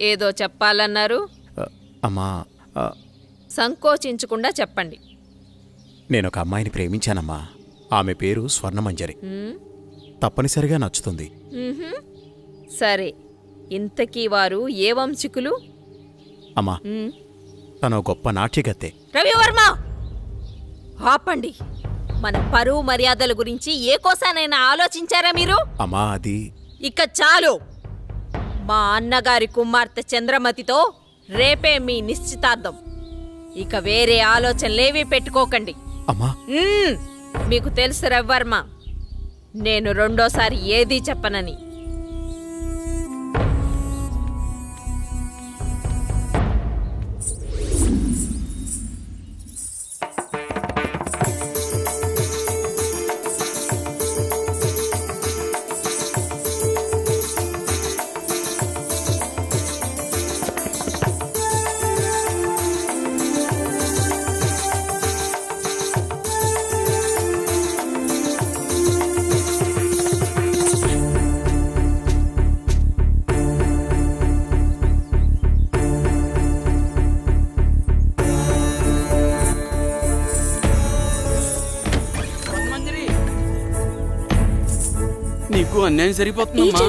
ఏదో చెప్పాలన్నారు. అమ్మా, సంకోచించకుండా చెప్పండి. నేనొక అమ్మాయిని ప్రేమించానమ్మా. ఆమె పేరు స్వర్ణమంజరి. తప్పనిసరిగా నచ్చుతుంది. సరే, ఇంతకీ వారు ఏ వంశీకులు? అమ్మా, తను గొప్ప నాట్యగత్తె. రవివర్మ, ఆపండి. మన పరువు మర్యాదల గురించి ఏ కోసానైనా ఆలోచించారా మీరు? అమ్మా, అది ఇక చాలు. మా అన్నగారి కుమార్తె చంద్రమతితో రేపే మీ నిశ్చితార్థం. ఇక వేరే ఆలోచనలేవీ పెట్టుకోకండి. అమ్మా, మీకు తెలుసు రవివర్మ, నేను రెండోసారి ఏదీ చెప్పనని. నీకు అన్యాయం సరిపోతుందమ్మా.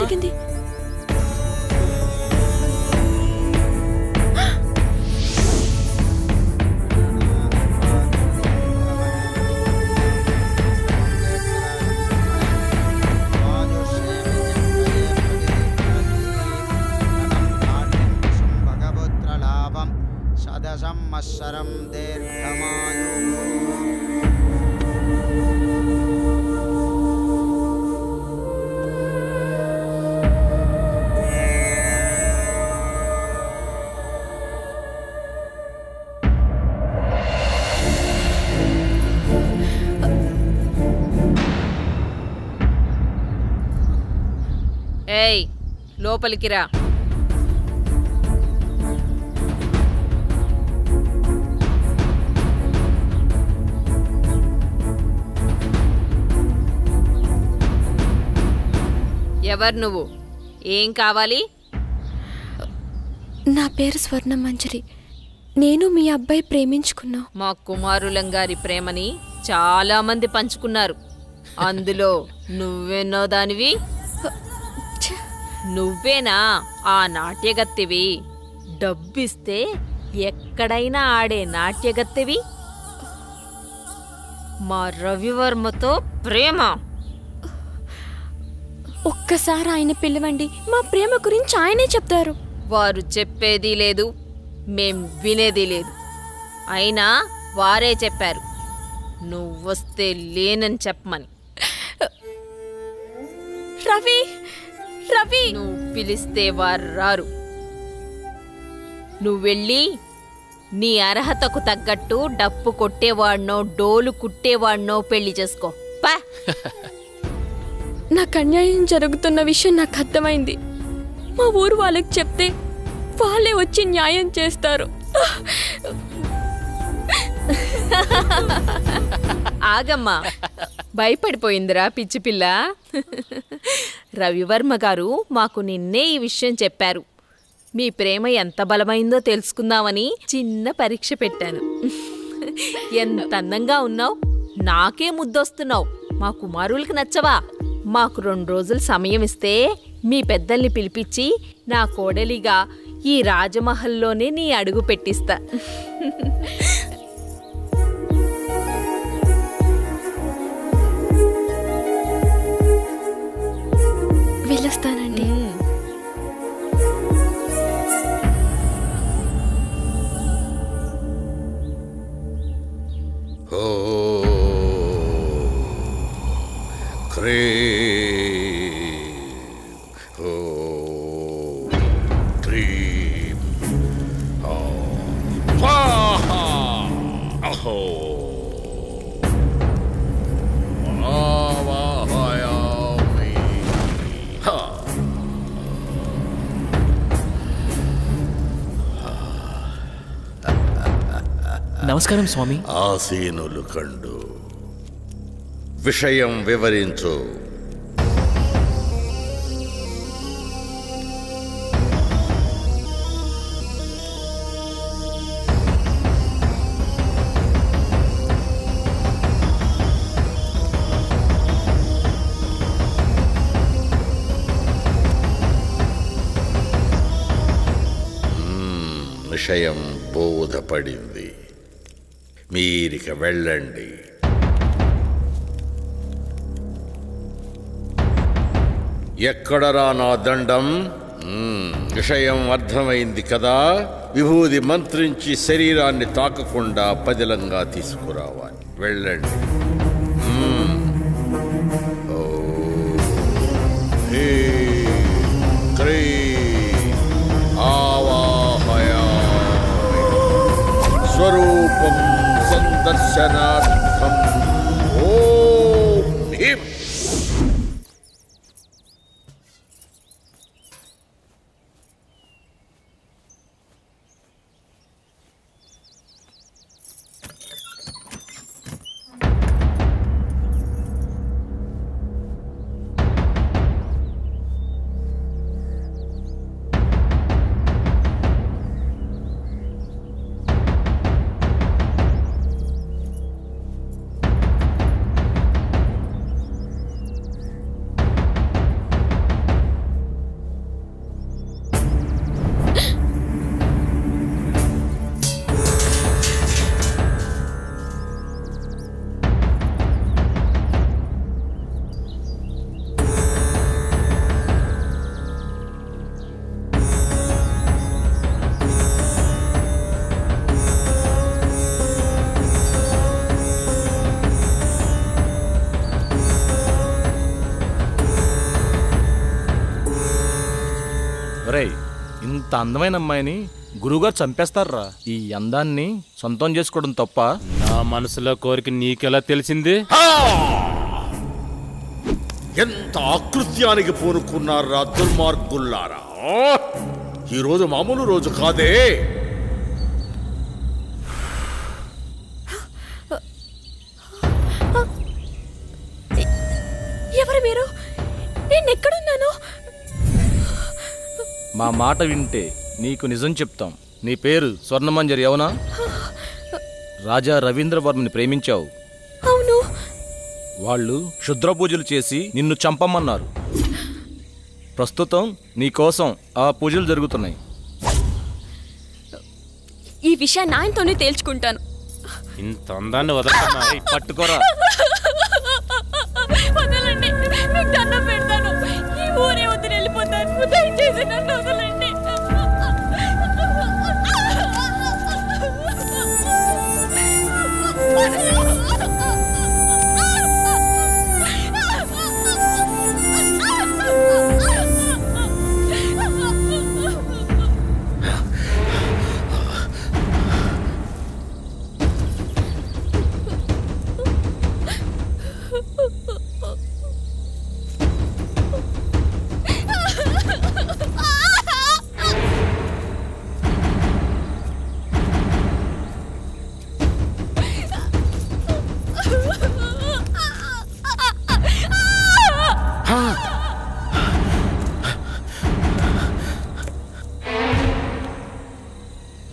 సంవత్సరం దీర్ఘమాయు. ఏయ్, లోపలికి రా. ఎవరు నువ్వు? ఏం కావాలి? నా పేరు స్వర్ణమంజరి. నేను మీ అబ్బాయి ప్రేమించుకున్నా. మా కుమారులంగారి ప్రేమని చాలా మంది పంచుకున్నారు. అందులో నువ్వెన్నో దానివి. నువ్వేనా ఆ నాట్యగత్తెవి? డబ్బిస్తే ఎక్కడైనా ఆడే నాట్యగత్తెవి? మా రవివర్మతో ప్రేమ? ఒక్కసారి ఆయన పిలవండి, మా ప్రేమ గురించి ఆయనే చెప్తారు. వారు చెప్పేది లేదు, మేం వినేది లేదు. అయినా వారే చెప్పారు నువ్వొస్తే లేనని చెప్పమని. రవి, రవి, నువ్వు పిలిస్తే వారు రారు. నువ్వెళ్ళి నీ అర్హతకు తగ్గట్టు డప్పు కొట్టేవాడినో డోలు కుట్టేవాడినో పెళ్లి చేసుకో. పా. నాకు అన్యాయం జరుగుతున్న విషయం నాకు అర్థమైంది. మా ఊరు వాళ్ళకి చెప్తే వాళ్ళే వచ్చి న్యాయం చేస్తారు. ఆగమ్మా, భయపడిపోయిందిరా పిచ్చి పిల్ల. రవివర్మ గారు మాకు నిన్నే ఈ విషయం చెప్పారు. మీ ప్రేమ ఎంత బలమైందో తెలుసుకుందామని చిన్న పరీక్ష పెట్టాను. ఎంత అందంగా ఉన్నావు, నాకే ముద్దొస్తున్నావు. మా కుమారులకు నచ్చవా? మాకు 2 రోజులు సమయం ఇస్తే మీ పెద్దల్ని పిలిపించి నా కోడలిగా ఈ రాజమహల్లోనే నీ అడుగు పెట్టిస్తా. వెళ్ళొస్తానండి. నమస్కారం స్వామి. ఆసీనులు కండు విషయం వివరించు. విషయం బోధపడింది. మీరిక వెళ్ళండి. ఎక్కడరా నా దండం? విషయం అర్థమైంది కదా. విభూది మంత్రించి శరీరాన్ని తాకకుండా పదిలంగా తీసుకురావాలి. వెళ్ళండి. ఓ ఆవాహయామి. స్వరూపం సందర్శనార్థం. ఓం హ్రీం. రేయ్, ఇంత అందమైన అమ్మాయిని గురువుగారు చంపేస్తారా? ఈ అందాన్ని సొంతం చేసుకోవడం తప్ప? నా మనసులో కోరిక నీకెలా తెలిసింది? ఎంత ఆకృత్యానికి పూనుకున్నారా దుర్మార్గుల్లారా! ఈరోజు మామూలు రోజు కాదే. ఎవరు మీరు? నేను ఎక్కడున్నాను? మా మాట వింటే నీకు నిజం చెప్తాం. నీ పేరు స్వర్ణమంజరి అవునా? రాజా రవీంద్రవర్మని ప్రేమించావు. అవును. వాళ్ళు క్షుద్ర పూజలు చేసి నిన్ను చంపమన్నారు. ప్రస్తుతం నీ కోసం ఆ పూజలు జరుగుతున్నాయి. ఈ విషయాన్ని ఆయనతోనే తేల్చుకుంటాను. ఇంత అందాన్ని వదలన్నా పట్టుకోరా. వదలండి, మీకు దండం పెడతాను. ఈ ఊరే వదిలి వెళ్ళిపోతాను. దయచేసి నన్ను వదలండి.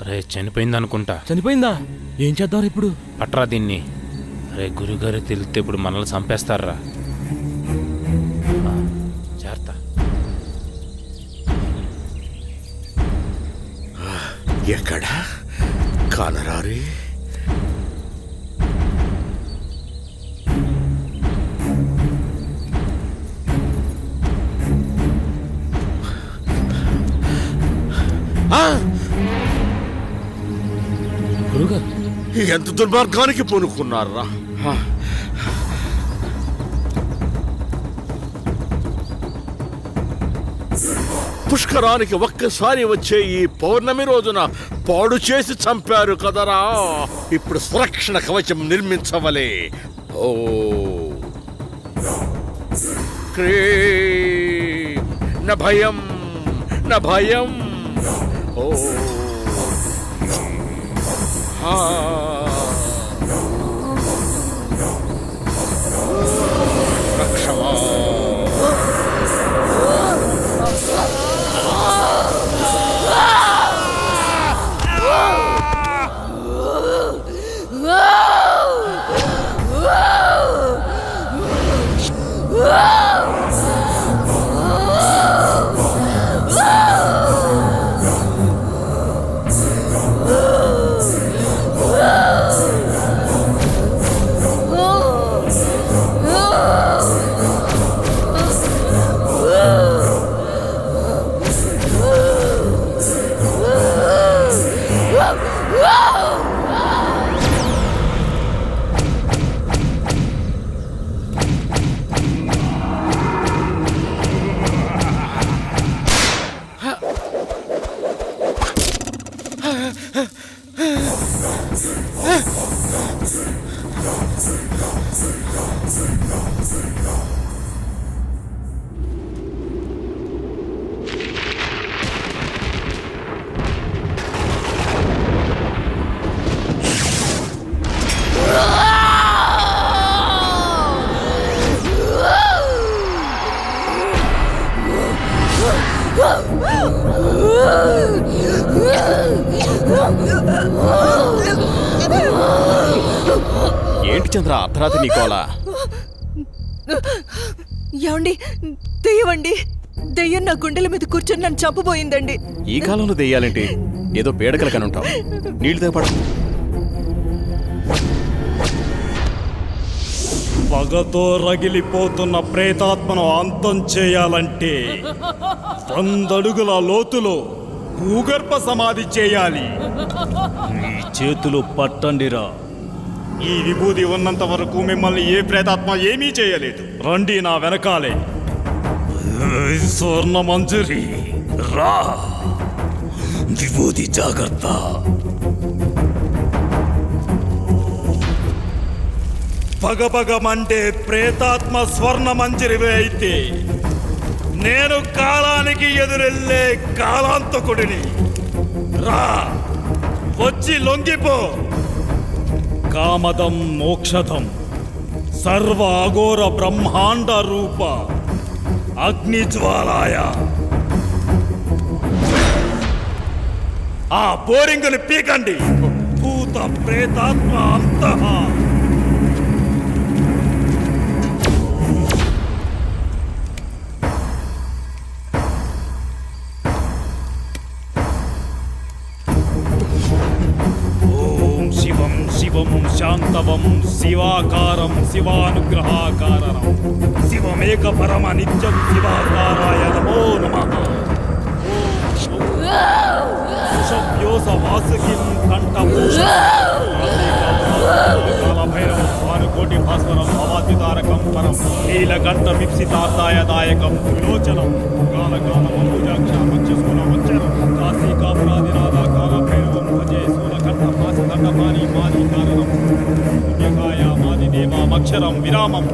రే, చనిపోయింది అనుకుంటా. చనిపోయిందా? ఏం చేద్దాం ఇప్పుడు? పట్రా దీన్ని. రే, గురుగారు తెలిస్తే ఇప్పుడు మనల్ని చంపేస్తారా. జాగ్రత్త. ఎక్కడ కానరారే? గురుగారు, ఎంత దుర్మార్గానికి పూనుకున్నారా! పుష్కరానికి ఒక్కసారి వచ్చే ఈ పౌర్ణమి రోజున పాడు చేసి చంపారు కదరా. ఇప్పుడు సురక్షణ కవచం నిర్మించవలే. ఓ క్రీం న భయం న భయం. ఓ రక్షమా. ఏంటి చంద్ర అర్ధరాత్రి నీకోలా? ఏమండి, దెయ్యమండి. దెయ్యం నా గుండెల మీద కూర్చొని నన్ను చంపబోయిందండి. ఈ కాలంలో దెయ్యాలేంటి? ఏదో పేడకలు కని ఉంటావు. నీళ్ళు తెగపడ. పగతో రగిలిపోతున్న ప్రేతాత్మను అంతం చేయాలంటే 100 అడుగుల లోతులో భూగర్భ సమాధి చేయాలి. మీ చేతులు పట్టండిరా. ఈ విభూది ఉన్నంత వరకు మిమ్మల్ని ఏ ప్రేతాత్మ ఏమీ చేయలేదు. రండి నా వెనకాలే. స్వర్ణ మంజరి రా. విభూది జాగ్రత్త. పగపగమంటే ప్రేతాత్మ స్వర్ణ మంజరివే అయితే నేను కాలానికి ఎదురెళ్ళే కాలాంతకుడిని. రా, వచ్చి లొంగిపో. కామదం మోక్షదం సర్వ అఘోర బ్రహ్మాండ రూప అగ్నిజ్వాలాయ. ఆ బోరింగుని పీకండి. భూత ప్రేతాత్మ అంతః. శివం శివం శాంతవం శివాకారం శివానుగ్రహాకారణం శివమేక పరమ నిత్యం శివాకారాయ నమో నమః. సుషవ్యోస వాసుకిం కంఠభూషణం కాలభైరవం భానుకోటి భాస్వరం భవాద్యుతారకం పరం నీలకంఠ విప్సితార్థాయ దాయకం విలోచనం కాలకాలమంబుజాక్ష మత్స్యస్కుల మచ్చరం కాశీకాపురాదినాథ కాలభైరవం భజే శూలకంఠ మాసదండపాణి మాది కారణం పుణ్యకాయ మాది దేవామక్షరం విరామం.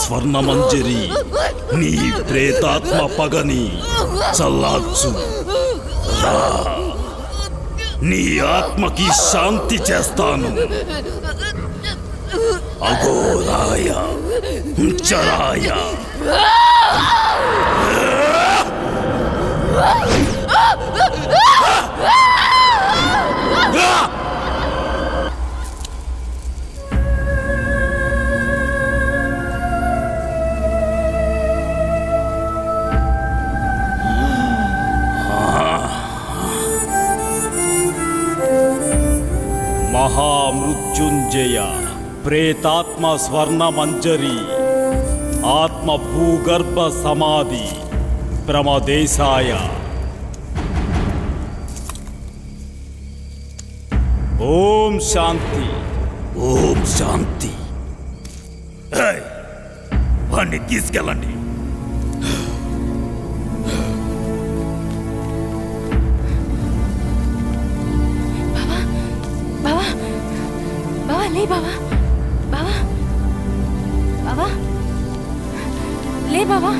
స్వర్ణ మంజరి నీ ప్రేతాత్మ పగని చల్లార్చు. రా, నీ ఆత్మకి శాంతి చేస్తాను. అఘోరాయ చరాయ. మహామృత్యుంజయ ప్రేతాత్మ స్వర్ణ మంజరి ఆత్మ భూగర్భ సమాధి ప్రమదేశాయ. ఓం శాంతి. ఓం శాంతి. వాణ్ణి తీసుకెళ్ళండి. లే బావా, బావా, బావా, లే బావా.